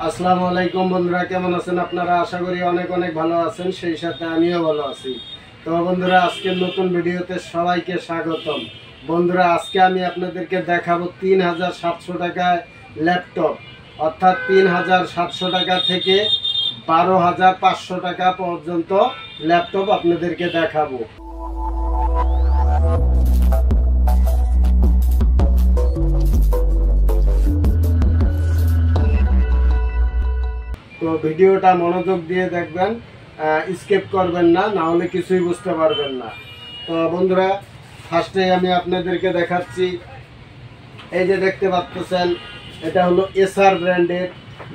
আসসালামু আলাইকুম বন্ধুরা, কেমন আছেন আপনারা? আশা করি অনেক অনেক ভালো আছেন, সেই সাথে আমিও ভালো আছি। তো বন্ধুরা, আজকের নতুন ভিডিওতে সবাইকে স্বাগতম। বন্ধুরা, আজকে আমি আপনাদেরকে দেখাবো 3700 টাকায় ল্যাপটপ, অর্থাৎ 3700 টাকা থেকে 12500 টাকা পর্যন্ত ল্যাপটপ আপনাদেরকে দেখাবো। তো ভিডিওটা মনোযোগ দিয়ে দেখবেন, স্কিপ করবেন না, না হলে কিছুই বুঝতে পারবেন না। তো বন্ধুরা, ফার্স্টে আমি আপনাদেরকে দেখাচ্ছি, এই যে দেখতে পাচ্ছেন, এটা হলো এসআর ব্র্যান্ডের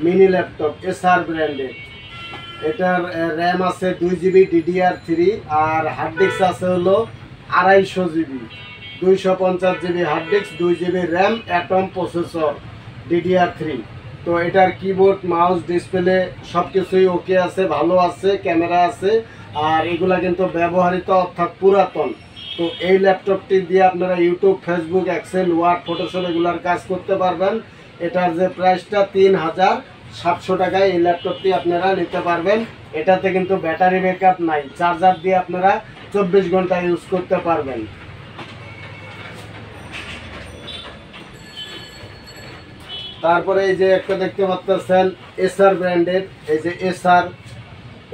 মিনি ল্যাপটপ। এসআর ব্র্যান্ডের এটার র্যাম আছে 2GB DDR3 আর হার্ড ডিস্ক আছে হলো 250GB, 250GB hard disk, 2GB RAM, atom processor, DDR3। তো এটার কিবোর্ড, মাউস, ডিসপ্লে সব কিছুই ওকে আছে, ভালো আছে, ক্যামেরা আছে। আর এগুলা কিন্তু ব্যবহৃত, অর্থাৎ পুরাতন। তো এই ল্যাপটপটি দিয়ে আপনারা YouTube, Facebook, Excel, Word, Photoshop এগুলার কাজ করতে পারবেন। এটার যে প্রাইসটা 3700 টাকায় এই ল্যাপটপটি আপনারা নিতে পারবেন। এটাতে কিন্তু ব্যাটারি ব্যাকআপ নাই, চার্জার দিয়ে আপনারা 24 ঘন্টা ইউজ করতে পারবেন। তারপরে এই যে একটা দেখতে পাচ্ছেন এসআর ব্র্যান্ডের, এই যে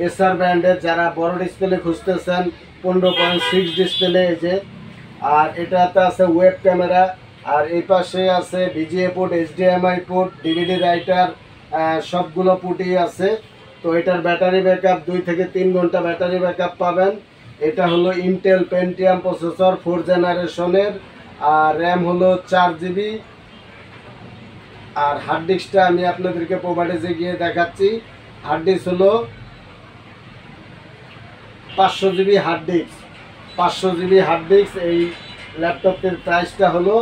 এসআর ব্র্যান্ডের যারা বড় ডিসপ্লে খুঁজতেছেন, 15.6 ডিসপ্লে, এই যে। আর এটাতে আছে ওয়েব ক্যামেরা, আর এই পাশে আছে VGA port, HDMI port, DVD writer, সবগুলো পোর্টই আছে। তো এটার ব্যাটারি ব্যাকআপ 2 থেকে 3 ঘন্টা ব্যাটারি ব্যাকআপ পাবেন। এটা হলো ইন্টেল পেন্টিয়াম প্রসেসর 4 জেনারেশনের, আর র্যাম হলো 4GB। আর হার্ড ডিস্কটা আমি আপনাদেরকে প্রোভাইডে গিয়ে দেখাচ্ছি। হার্ড ডিস্ক হলো 500GB hard disk, 500GB hard disk. এই ল্যাপটপটির প্রাইসটা হলো,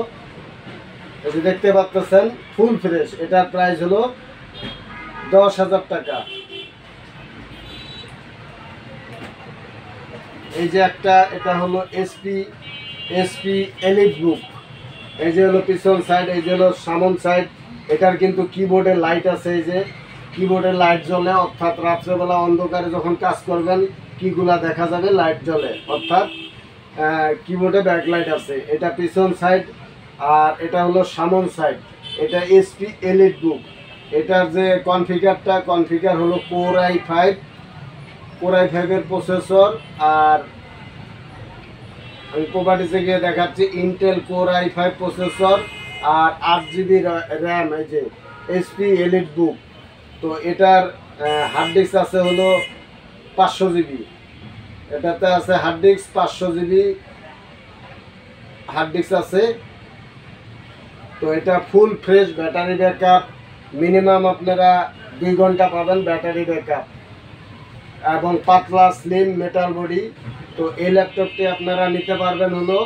এই যে দেখতে পাচ্ছেন, ফুল ফ্রেশ, এটার প্রাইস হলো 10,000 টাকা। এই যে একটা, এটা হলো এসপি এলিট বুক। এই যে হলো পিছন সাইড, এই যে হলো সামন সাইড। এটার কিন্তু কিবোর্ডের লাইট আছে, এই যে কিবোর্ডের লাইট জ্বলে, অর্থাৎ রাত্রেবেলা অন্ধকারে যখন কাজ করবেন কিগুলা দেখা যাবে, লাইট জ্বলে, অর্থাৎ কিবোর্ডে ব্যাকলাইট আছে। এটা পিছন সাইড, আর এটা হলো সামন সাইড। এটা এসপি এলিট বুক। এটার যে কনফিগার হলো কোর i5 এর প্রসেসর। আর আমি প্রপার্টিসে গিয়ে দেখাচ্ছি, ইন্টেল কোর i5 প্রসেসর আর 8GB র্যাম। এই যে এসপি এলিট বুক। তো এটার হার্ড ডিস্ক আছে হলো 500GB। এটাতে আছে hard disk 500GB hard disk আছে। তো এটা full fresh, battery backup minimum আপনারা 2 ঘন্টা পাবেন ব্যাটারি ব্যাকআপ, এবং পাতলা স্লিম মেটাল বডি। তো এই ল্যাপটপটি আপনারা নিতে পারবেন হলো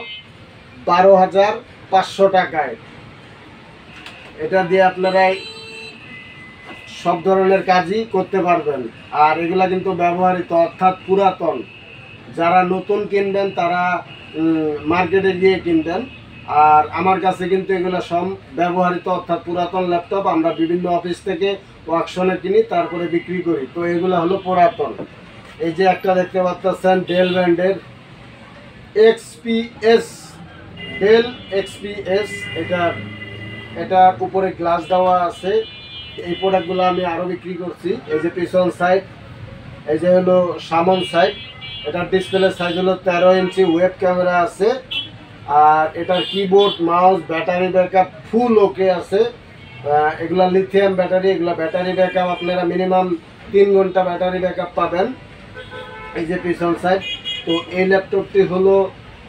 12,500 টাকায়। এটা দিয়ে আপনারা সব ধরনের কাজই করতে পারবেন। আর এগুলা কিন্তু ব্যবহৃত, অর্থাৎ পুরাতন। যারা নতুন কিনবেন তারা মার্কেটে গিয়ে কিনবেন, আর আমার কাছে কিন্তু এগুলো সব ব্যবহৃত, অর্থাৎ পুরাতন ল্যাপটপ। আমরা বিভিন্ন অফিস থেকে ওয়ার্কশপে কিনি, তারপরে বিক্রি করি। তো এগুলো হলো পুরাতন। এই যে একটা দেখতে পাচ্ছেন ডেল ব্র্যান্ডের ডেল XPS। এটার উপরে গ্লাস দেওয়া আছে। এই প্রোডাক্টগুলো আমি আরও বিক্রি করছি। এই যে পিছন সাইড, এই যে হলো সামন সাইড। এটার ডিসপ্লে সাইজ হলো 13 ইঞ্চি, ওয়েব ক্যামেরা আছে। আর এটার কিবোর্ড, মাউস, ব্যাটারি ব্যাকআপ ফুল ওকে আছে। এগুলা লিথিয়াম ব্যাটারি, এগুলা ব্যাটারি ব্যাকআপ আপনারা মিনিমাম 3 ঘন্টা ব্যাটারি ব্যাকআপ পাবেন। এই যে পিছন সাইড। তো এই ল্যাপটপটি হলো,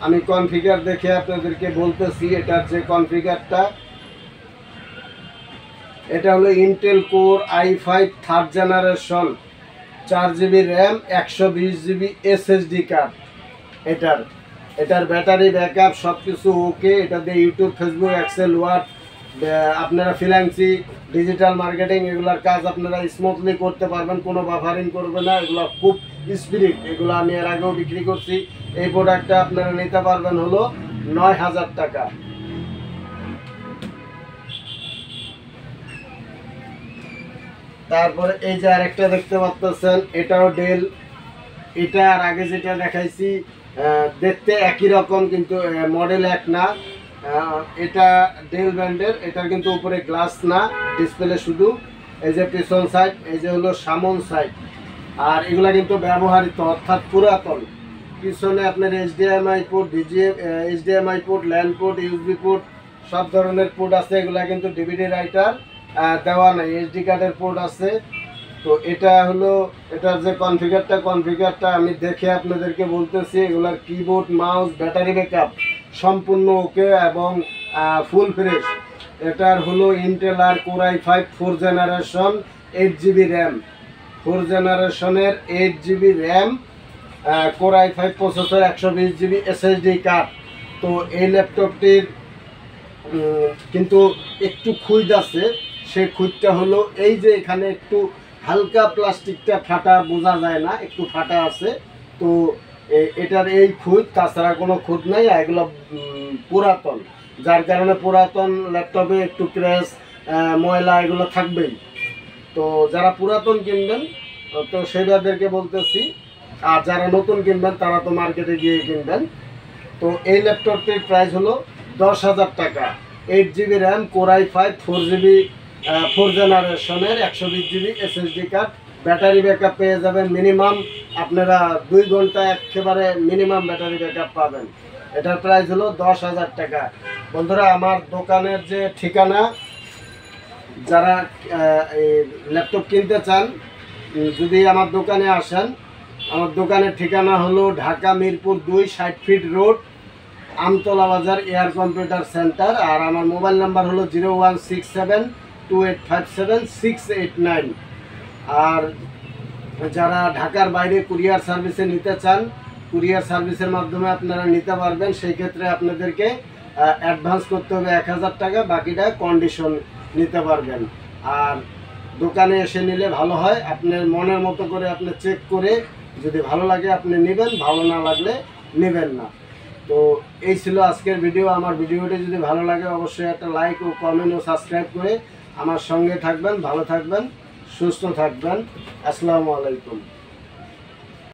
আমি কনফিগার দেখে আপনাদেরকে বলতেছি। এটার যে কনফিগারটা, এটা হলো Intel core i5 3rd generation, 4GB RAM, 120GB SSD card. এটার ব্যাটারি ব্যাকআপ সব কিছু ওকে। এটা দিয়ে ইউটিউব, ফেসবুক, এক্সেল, ওয়ার্ড, আপনারা ফ্রিল্যান্সিং, ডিজিটাল মার্কেটিং এগুলার কাজ আপনারা স্মুথলি করতে পারবেন, কোনো বাফারিং করবে না। এগুলো খুব স্পিরিট, এগুলো আমি এর আগেও বিক্রি করছি। এই প্রোডাক্টটা আপনারা নিতে পারবেন হলো 9,000 টাকা। তারপরে এই যে আরেকটা দেখতে পাচ্ছেন, এটাও ডেল। এটা আর আগে যেটা দেখাইছি দেখতে একই রকম, কিন্তু মডেল এক না। এটা ডেল ব্র্যান্ডের, এটার কিন্তু উপরে গ্লাস না, ডিসপ্লে শুধু। এই যে পিছন সাইড, এই যে হলো সামন সাইড। আর এগুলা কিন্তু ব্যবহৃত, অর্থাৎ পুরাতন। পিছনে আপনার HDMI port, HDMI port, land port, USB port, সব ধরনের পোর্ট আছে। এগুলা কিন্তু ডিভিডি রাইটার দেওয়া নাই, SD কার্ডের পোর্ট আছে। তো এটা হলো এটার যে কনফিগারটা আমি দেখে আপনাদেরকে বলতেছি। এগুলার কিবোর্ড, মাউস, ব্যাটারি ব্যাকআপ সম্পূর্ণ ওকে এবং ফুল ফ্রেশ। এটার হলো ইন্টেল আর core i5 4 generation, 8GB RAM, 4 জেনারেশনের 8GB RAM, core i5 processor, 120GB SSD card. তো এই ল্যাপটপটির কিন্তু একটু খুঁত আছে। সেই খুঁতটা হলো এই যে এখানে একটু হালকা প্লাস্টিকটা ফাটা, বোঝা যায় না, একটু ফাটা আছে। তো এটার এই খুঁত, তাছাড়া কোনো খুঁত নাই। এগুলো পুরাতন, যার কারণে পুরাতন ল্যাপটপে একটু ক্র্যাশ, ময়লা এগুলো থাকবেই। তো যারা পুরাতন কিনবেন তো সেইবাদেরকে বলতেছি, আর যারা নতুন কিনবেন তারা তো মার্কেটে গিয়ে কিনবেন। তো এই ল্যাপটপটির প্রাইস হলো 10,000 টাকা। 8GB RAM, core i5 4GB 4 জেনারেশনের, 120GB SSD card, battery backup পেয়ে যাবেন মিনিমাম আপনারা 2 ঘন্টা, একেবারে মিনিমাম ব্যাটারি ব্যাকআপ পাবেন। এটার প্রাইস হলো 10,000 টাকা। বন্ধুরা, আমার দোকানের যে ঠিকানা, যারা ল্যাপটপ কিনতে চান যদি আমার দোকানে আসেন, আমার দোকানের ঠিকানা হলো ঢাকা মিরপুর 2, 60 ফিট রোড, আমতলা বাজার, এয়ার কম্পিউটার সেন্টার। আর আমার মোবাইল নাম্বার হলো 01672857 689। আর যারা ঢাকার বাইরে কুরিয়ার সার্ভিসে নিতে চান, কুরিয়ার সার্ভিসের মাধ্যমে আপনারা নিতে পারবেন। সেই ক্ষেত্রে আপনাদেরকে অ্যাডভান্স করতে হবে 1,000 টাকা, বাকিটা কন্ডিশন নিতে পারবেন। আর দোকানে এসে নিলে ভালো হয়, আপনার মনের মতো করে আপনি চেক করে যদি ভালো লাগে আপনি নেবেন, ভালো না লাগলে নেবেন না। তো এই ছিল আজকের ভিডিও। আমার ভিডিওটি যদি ভালো লাগে অবশ্যই একটা লাইক ও কমেন্ট ও সাবস্ক্রাইব করে আমার সঙ্গে থাকবেন। ভালো থাকবেন, সুস্থ থাকবেন। আসসালামু আলাইকুম।